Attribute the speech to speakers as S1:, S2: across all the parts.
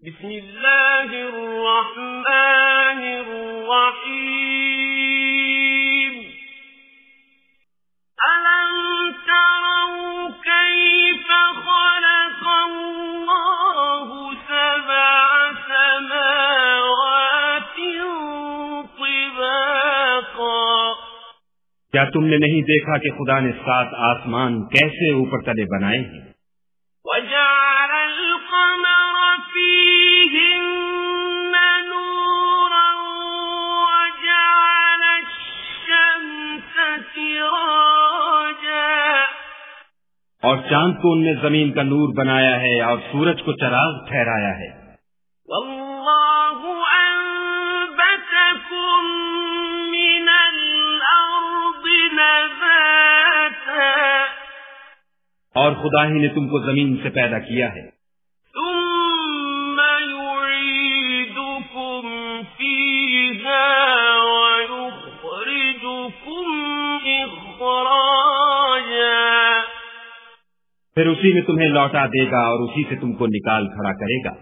S1: بسم اللہ الرحمن الرحیم أَلَمْ تَرَوْا كَيْفَ خَلَقَ اللَّهُ سَبْعَ سَمَاوَاتٍ طِبَاقًا
S2: کیا تم نے نہیں دیکھا کہ خدا نے 7 آسمان کیسے اوپر تلے بنائے ہیں؟
S1: وَجَعَلَ الْقَمَرَ فِيهِنَّ نُورًا وَجَعَلَ الشَّمْسَ سِرَاجًا
S2: اور چاند کو ان نے زمین کا نور بنایا ہے اور سورج کو چراغ ٹھہرایا ہے۔
S1: وَاللَّهُ أَنبَتَكُم مِّنَ الْأَرْضِ نَبَاتًا
S2: اور خدا ہی نے تم کو زمین سے پیدا کیا ہے۔
S1: ثُمَّ يُعِيدُكُمْ فِيهَا وَيُخْرِجُكُمْ إِخْرَاجًا
S2: پھر اسی میں تمہیں لوٹا دے گا اور اسی سے تم کو نکال کھڑا کرے گا۔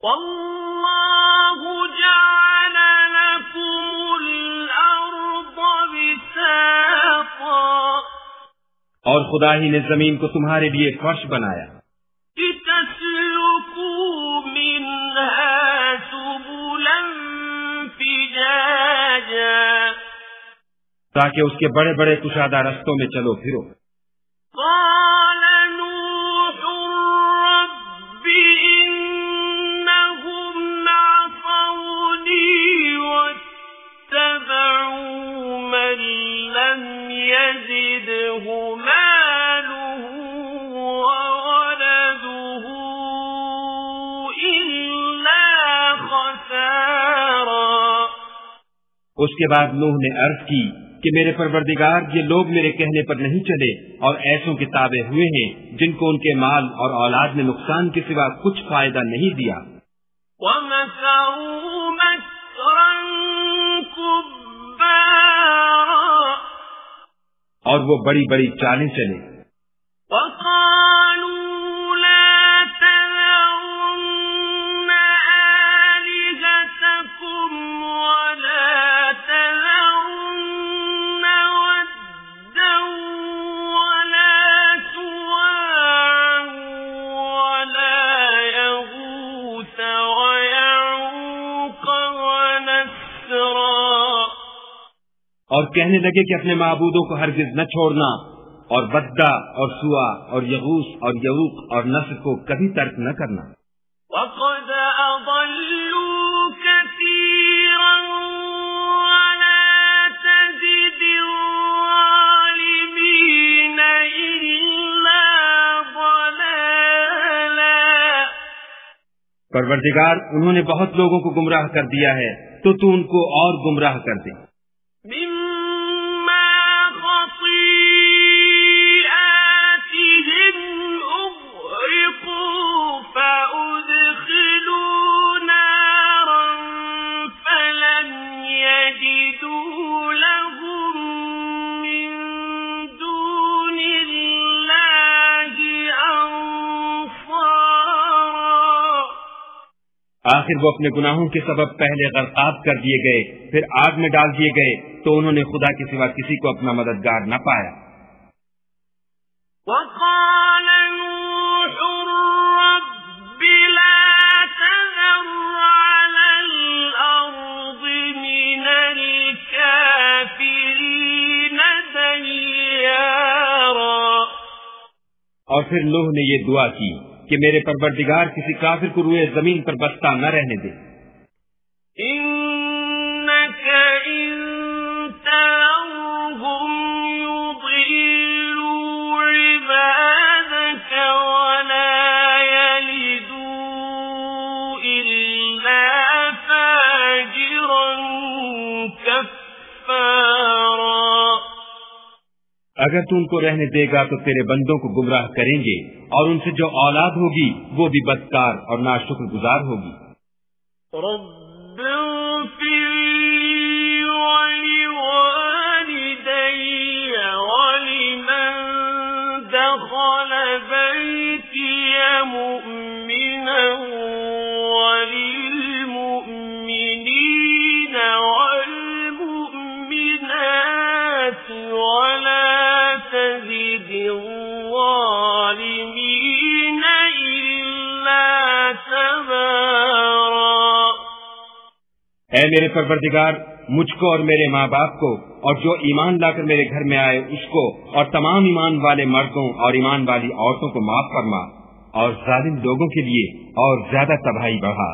S1: وَاللَّهُ جَعَلَ لَكُمُ الْأَرْضَ بِسَاطًا
S2: اور خدا ہی نے زمین کو تمہارے لیے فرش بنایا
S1: لِتَسْلُكُوا مِنْهَا سُبُلًا فِجَاجًا
S2: تاکہ اس کے بڑے بڑے کشادہ رستوں میں چلو پھرو۔
S1: قَالَ نُوحٌ رَبِّ إِنَّهُمْ عَصَوْنِي وَاتَّبَعُوا مَن لَّمْ يَزِدْهُ مَالُهُ وَوَلَدُهُ إِلَّا خَسَارًا۔
S2: اس کے بعد نوح نے عرض کی کہ میرے پروردگار، یہ لوگ میرے کہنے پر نہیں چلے اور ایسوں کے تابع ہوئے ہیں جن کو ان کے مال اور اولاد نے نقصان کے سوا کچھ فائدہ نہیں دیا۔
S1: وَمَكَرُوا مَكْرًا كُبَّارًا
S2: اور وہ بڑی بڑی چالیں چلے۔
S1: وَقَالُوا لَا تَذَرُنَّ آلِهَتَكُمْ وَلَا تَذَرُنَّ وَدًّا وَلَا سُوَاعًا وَلَا يَغُوثَ وَيَعُوقَ وَنَسْرًا
S2: اور کہنے لگے کہ اپنے معبودوں کو ہرگز نہ چھوڑنا، اور ودّا اور سوا اور یغوث اور یعوق اور نصر کو کبھی ترک نہ کرنا۔
S1: وَقَدْ أَضَلُّوا كَثِيرًا وَلَا تَزِدِ الظَّالِمِينَ إِلَّا ضَلَالًا۔
S2: پروردگار، انہوں نے بہت لوگوں کو گمراہ کر دیا ہے، تو ان کو اور گمراہ کر دے۔
S1: مِمَّا خَطِيئَاتِهِمْ أُغْرِقُوا فَأُدْخِلُوا نَارًا فَلَمْ يَجِدُوا لَهُم مِّن دُونِ اللَّهِ أَنصَارًا۔
S2: آخر وہ اپنے گناہوں کے سبب پہلے غرقاب کر دیے گئے، پھر آگ میں ڈال دیے گئے، تو انہوں نے خدا کے سوا کسی کو اپنا مددگار نہ پایا۔
S1: وَقَالَ نُوحٌ رَبِّ لَا تَذَرْ عَلَى الْأَرْضِ مِنَ الْكَافِرِينَ دَيَّارًا۔
S2: اور پھر نوح نے یہ دعا کی کہ میرے پروردگار، کسی کافر کو روئے زمین پر بستا نہ رہنے دے۔
S1: إِنَّكَ إِن تَذَرْهُمْ يُضِلُّوا عِبَادَكَ وَلَا يَلِدُوا إِلَّا فَاجِرًا كَفَّارًا۔
S2: اگر تو ان کو رہنے دے گا تو تیرے بندوں کو گمراہ کریں گے، اور ان سے جو اولاد ہوگی وہ بھی بدکار اور ناشکر گزار ہوگی۔
S1: رَبِّ اغْفِرْ لِي وَلِوَالِدَيَّ وَلِمَن دَخَلَ بَيْتِيَ مُؤْمِنًا
S2: اے میرے پروردگار، مجھ کو اور میرے ماں باپ کو اور جو ایمان لا کر میرے گھر میں آئے اس کو اور تمام ایمان والے مردوں اور ایمان والی عورتوں کو معاف فرما، اور ظالم لوگوں کے لیے اور زیادہ تباہی بڑھا۔